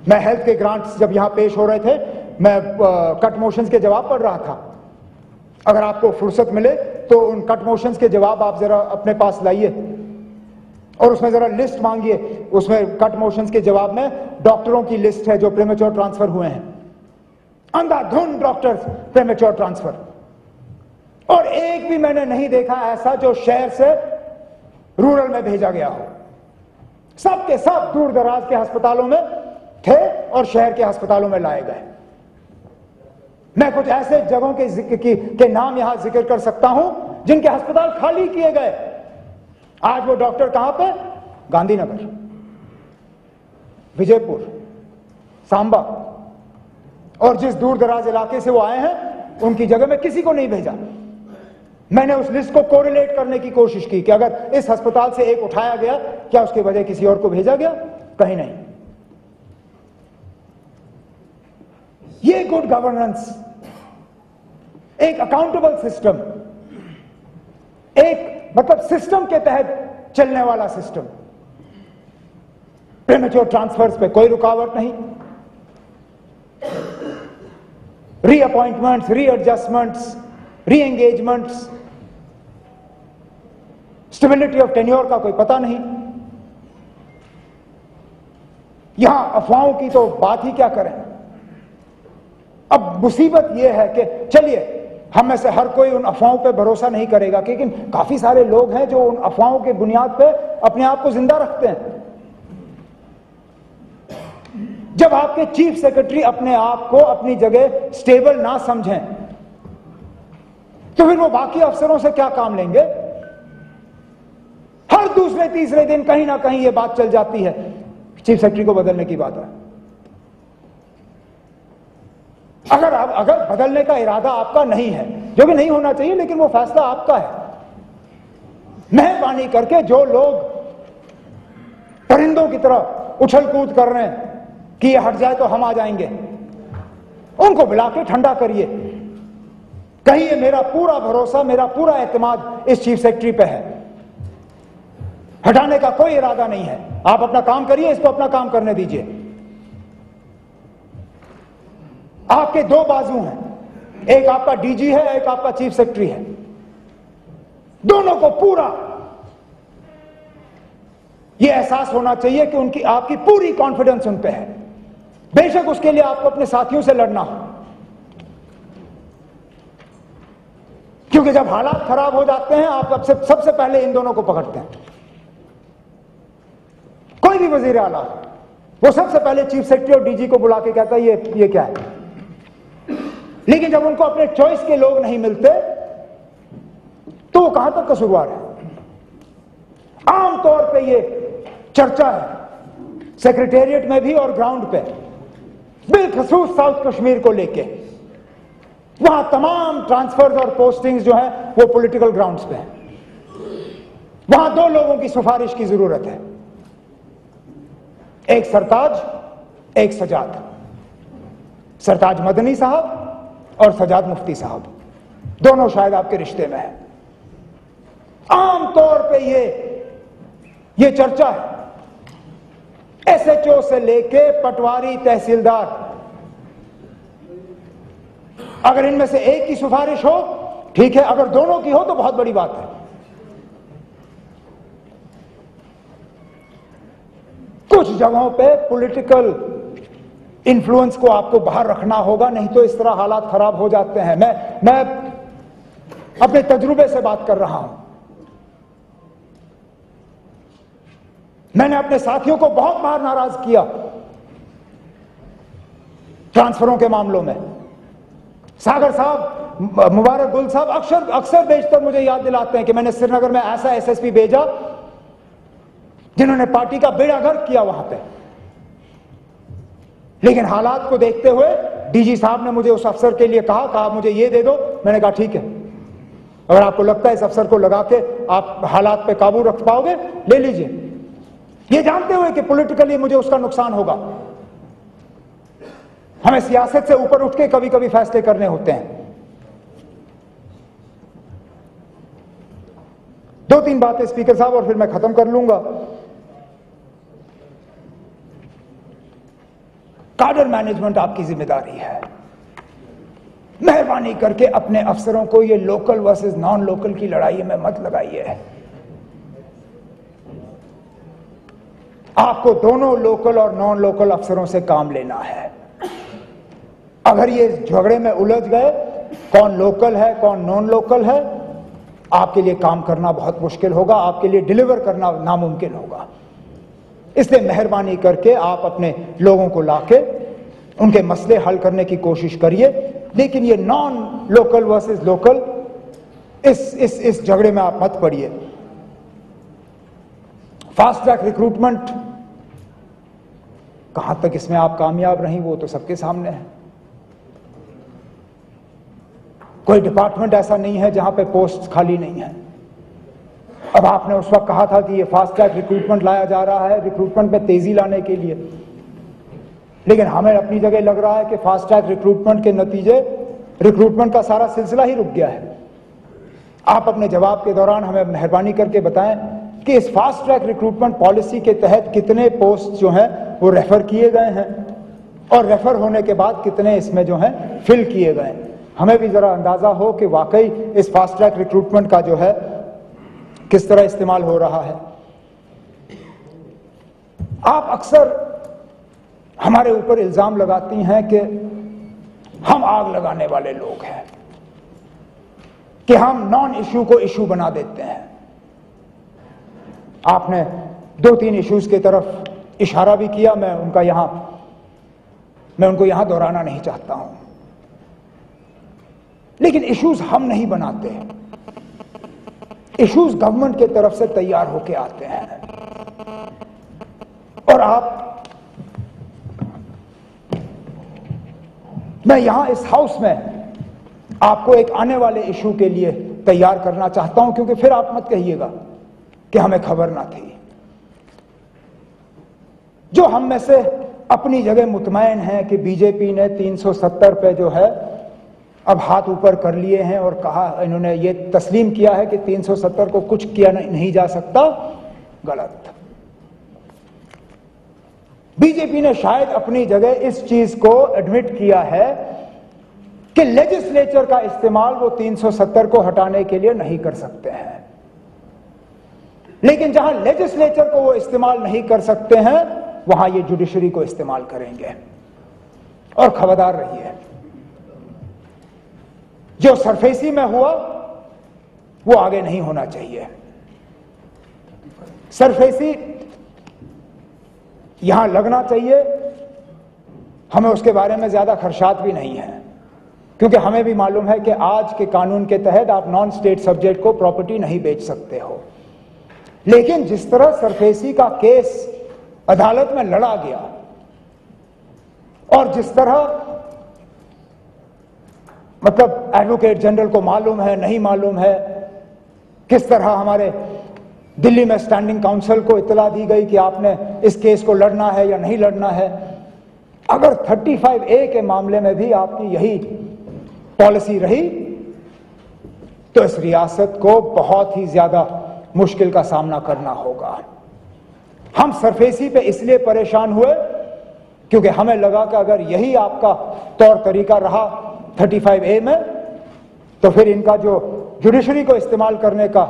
मैं हेल्थ के ग्रांट्स जब यहां पेश हो रहे थे, मैं कट मोशंस के जवाब पढ़ रहा था। अगर आपको फुर्सत मिले तो उन कट मोशंस के जवाब आप जरा अपने पास लाइए और उसमें जरा लिस्ट मांगिए। उसमें कट मोशंस के जवाब में डॉक्टरों की लिस्ट है जो प्रीमेच्योर ट्रांसफर हुए हैं, अंधाधुंध डॉक्टर्स प्रीमेच्योर ट्रांसफर। और एक भी मैंने नहीं देखा ऐसा जो शहर से रूरल में भेजा गया हो। सब के सब दूर दराज के अस्पतालों में थे और शहर के अस्पतालों में लाए गए। मैं कुछ ऐसे जगहों के नाम यहां जिक्र कर सकता हूं जिनके अस्पताल खाली किए गए। आज वो डॉक्टर कहां पे? गांधीनगर, विजयपुर, सांबा, और जिस दूर दराज इलाके से वो आए हैं उनकी जगह में किसी को नहीं भेजा। मैंने उस लिस्ट को कोरिलेट करने की कोशिश की कि अगर इस अस्पताल से एक उठाया गया, क्या उसके बजाय किसी और को भेजा गया? कहीं नहीं। ये गुड गवर्नेंस, एक अकाउंटेबल सिस्टम, एक मतलब सिस्टम के तहत चलने वाला सिस्टम। प्रीमेच्योर ट्रांसफर्स पे कोई रुकावट नहीं, रीअपॉइंटमेंट्स, रीएडजस्टमेंट्स, रीएंगेजमेंट्स, स्टेबिलिटी ऑफ टेन्योर का कोई पता नहीं। यहां अफवाहों की तो बात ही क्या करें। अब मुसीबत यह है कि चलिए हम में से हर कोई उन अफवाहों पे भरोसा नहीं करेगा, लेकिन काफी सारे लोग हैं जो उन अफवाहों के बुनियाद पे अपने आप को जिंदा रखते हैं। जब आपके चीफ सेक्रेटरी अपने आप को अपनी जगह स्टेबल ना समझें तो फिर वो बाकी अफसरों से क्या काम लेंगे? हर दूसरे तीसरे दिन कहीं ना कहीं ये बात चल जाती है, चीफ सेक्रेटरी को बदलने की बात है। अगर बदलने का इरादा आपका नहीं है, जो कि नहीं होना चाहिए, लेकिन वो फैसला आपका है। मेहरबानी करके जो लोग परिंदों की तरह उछल कूद कर रहे हैं कि ये हट जाए तो हम आ जाएंगे, उनको बुला के ठंडा करिए। कहिए मेरा पूरा भरोसा, मेरा पूरा एतमाद इस चीफ सेक्रेटरी पे है, हटाने का कोई इरादा नहीं है। आप अपना काम करिए, इसको अपना काम करने दीजिए। आपके दो बाजू हैं, एक आपका डीजी है, एक आपका चीफ सेक्रेटरी है। दोनों को पूरा यह एहसास होना चाहिए कि उनकी आपकी पूरी कॉन्फिडेंस उन पे है, बेशक उसके लिए आपको अपने साथियों से लड़ना हो। क्योंकि जब हालात खराब हो जाते हैं आप सबसे पहले इन दोनों को पकड़ते हैं। कोई भी वजीर आला वो सबसे पहले चीफ सेक्रेटरी और डीजी को बुला के कहता है ये क्या है। लेकिन जब उनको अपने चॉइस के लोग नहीं मिलते तो वो कहां तक कसूरवार है। आमतौर पे ये चर्चा है सेक्रेटेरिएट में भी और ग्राउंड पे, बिलखसूस साउथ कश्मीर को लेके। वहां तमाम ट्रांसफर्स और पोस्टिंग्स जो है वो पॉलिटिकल ग्राउंड्स पे हैं। वहां दो लोगों की सिफारिश की जरूरत है, एक सरताज, एक सजाद। सरताज मदनी साहब और सजाद मुफ्ती साहब, दोनों शायद आपके रिश्ते में है। आमतौर पे ये चर्चा है, एसएचओ से लेके पटवारी, तहसीलदार, अगर इनमें से एक की सिफारिश हो ठीक है, अगर दोनों की हो तो बहुत बड़ी बात है। कुछ जगहों पे पॉलिटिकल इन्फ्लुएंस को आपको बाहर रखना होगा, नहीं तो इस तरह हालात खराब हो जाते हैं। मैं अपने तजुर्बे से बात कर रहा हूं। मैंने अपने साथियों को बहुत बार नाराज किया ट्रांसफरों के मामलों में। सागर साहब, मुबारक गुल साहब अक्सर बेशतर मुझे याद दिलाते हैं कि मैंने श्रीनगर में ऐसा एसएसपी भेजा जिन्होंने पार्टी का बेड़ा गर्क किया वहां पे। लेकिन हालात को देखते हुए डीजी साहब ने मुझे उस अफसर के लिए कहा मुझे ये दे दो। मैंने कहा ठीक है, अगर आपको लगता है इस अफसर को लगा के आप हालात पे काबू रख पाओगे ले लीजिए, ये जानते हुए कि पॉलिटिकली मुझे उसका नुकसान होगा। हमें सियासत से ऊपर उठ के कभी कभी फैसले करने होते हैं। 2-3 बातें स्पीकर साहब और फिर मैं खत्म कर लूंगा। काडर मैनेजमेंट आपकी जिम्मेदारी है। मेहरबानी करके अपने अफसरों को ये लोकल वर्सेस नॉन लोकल की लड़ाई में मत लगाइए। आपको दोनों लोकल और नॉन लोकल अफसरों से काम लेना है। अगर ये झगड़े में उलझ गए कौन लोकल है कौन नॉन लोकल है, आपके लिए काम करना बहुत मुश्किल होगा, आपके लिए डिलीवर करना नामुमकिन होगा। इसलिए मेहरबानी करके आप अपने लोगों को लाके उनके मसले हल करने की कोशिश करिए, लेकिन ये नॉन लोकल वर्सेस लोकल इस झगड़े में आप मत पड़िए। फास्ट ट्रैक रिक्रूटमेंट, कहां तक इसमें आप कामयाब रही वो तो सबके सामने है। कोई डिपार्टमेंट ऐसा नहीं है जहां पे पोस्ट खाली नहीं है। अब आपने उस वक्त कहा था कि ये फास्ट ट्रैक रिक्रूटमेंट लाया जा रहा है रिक्रूटमेंट में तेजी लाने के लिए, लेकिन हमें अपनी जगह लग रहा है कि फास्ट ट्रैक रिक्रूटमेंट के नतीजे रिक्रूटमेंट का सारा सिलसिला ही रुक गया है। आप अपने जवाब के दौरान हमें मेहरबानी करके बताएं कि इस फास्ट ट्रैक रिक्रूटमेंट पॉलिसी के तहत कितने पोस्ट जो हैं वो रेफर किए गए हैं और रेफर होने के बाद कितने इसमें जो हैं फिल किए गए हैं। हमें भी जरा अंदाजा हो कि वाकई इस फास्ट ट्रैक रिक्रूटमेंट का जो है किस तरह इस्तेमाल हो रहा है। आप अक्सर हमारे ऊपर इल्जाम लगाती हैं कि हम आग लगाने वाले लोग हैं, कि हम नॉन इशू को इशू बना देते हैं। आपने 2-3 इश्यूज की तरफ इशारा भी किया, मैं उनको यहां दोहराना नहीं चाहता हूं, लेकिन इश्यूज हम नहीं बनाते, इश्यूज गवर्नमेंट की तरफ से तैयार होके आते हैं। और मैं यहां इस हाउस में आपको एक आने वाले इशू के लिए तैयार करना चाहता हूं, क्योंकि फिर आप मत कहिएगा कि हमें खबर ना थी। जो हम में से अपनी जगह मुतमईन हैं कि बीजेपी ने 370 पे जो है अब हाथ ऊपर कर लिए हैं और कहा, इन्होंने ये तस्लीम किया है कि 370 को कुछ किया नहीं जा सकता, गलत। बीजेपी ने शायद अपनी जगह इस चीज को एडमिट किया है कि लेजिस्लेचर का इस्तेमाल वो 370 को हटाने के लिए नहीं कर सकते हैं, लेकिन जहां लेजिस्लेचर को वो इस्तेमाल नहीं कर सकते हैं वहां ये जुडिशरी को इस्तेमाल करेंगे। और खबरदार रहिए, जो सरफेसी में हुआ वो आगे नहीं होना चाहिए। सरफेसी यहां लगना चाहिए, हमें उसके बारे में ज्यादा खदशात भी नहीं है, क्योंकि हमें भी मालूम है कि आज के कानून के तहत आप नॉन स्टेट सब्जेक्ट को प्रॉपर्टी नहीं बेच सकते हो। लेकिन जिस तरह सरफेसी का केस अदालत में लड़ा गया और जिस तरह मतलब एडवोकेट जनरल को मालूम है नहीं मालूम है, किस तरह हमारे दिल्ली में स्टैंडिंग काउंसिल को इत्तला दी गई कि आपने इस केस को लड़ना है या नहीं लड़ना है। अगर 35A के मामले में भी आपकी यही पॉलिसी रही तो इस रियासत को बहुत ही ज्यादा मुश्किल का सामना करना होगा। हम सरफेसी पे इसलिए परेशान हुए क्योंकि हमें लगा कि अगर यही आपका तौर तरीका रहा 35A में तो फिर इनका जो जुडिशरी को इस्तेमाल करने का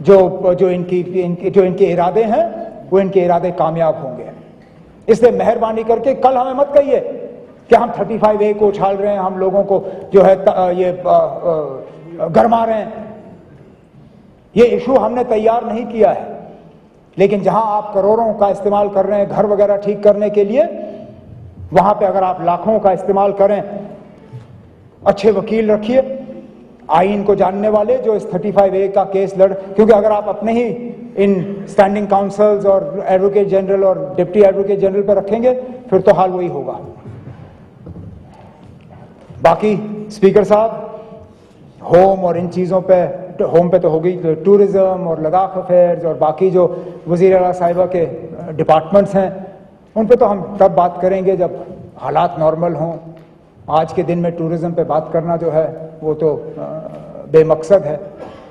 जो इनके इरादे हैं वो इनके इरादे कामयाब होंगे। इसलिए मेहरबानी करके कल हमें मत कहिए कि हम 35A को उछाल रहे हैं, हम लोगों को जो है ये गरमा रहे हैं। ये इशू हमने तैयार नहीं किया है, लेकिन जहां आप करोड़ों का इस्तेमाल कर रहे हैं घर वगैरह ठीक करने के लिए, वहां पे अगर आप लाखों का इस्तेमाल करें, अच्छे वकील रखिए, आईन को जानने वाले जो इस 35A का केस क्योंकि अगर आप अपने ही इन स्टैंडिंग काउंसिल्स और एडवोकेट जनरल और डिप्टी एडवोकेट जनरल पर रखेंगे फिर तो हाल वही होगा। बाकी स्पीकर साहब, होम और इन चीज़ों पे, होम पे तो होगी, टूरिज्म और लद्दाख अफेयर्स और बाकी जो वज़ीर आला साहिबा के डिपार्टमेंट्स हैं उन पे तो हम तब बात करेंगे जब हालात नॉर्मल हों। आज के दिन में टूरिज्म पे बात करना जो है वो तो बेमकसद है।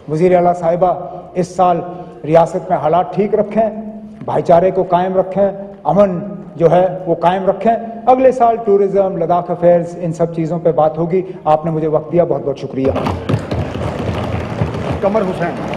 वज़ीर आला साहिबा इस साल रियासत में हालात ठीक रखें, भाईचारे को कायम रखें, अमन जो है वो कायम रखें। अगले साल टूरिज्म, लद्दाख अफेयर्स, इन सब चीज़ों पे बात होगी। आपने मुझे वक्त दिया, बहुत बहुत शुक्रिया। कमर हुसैन।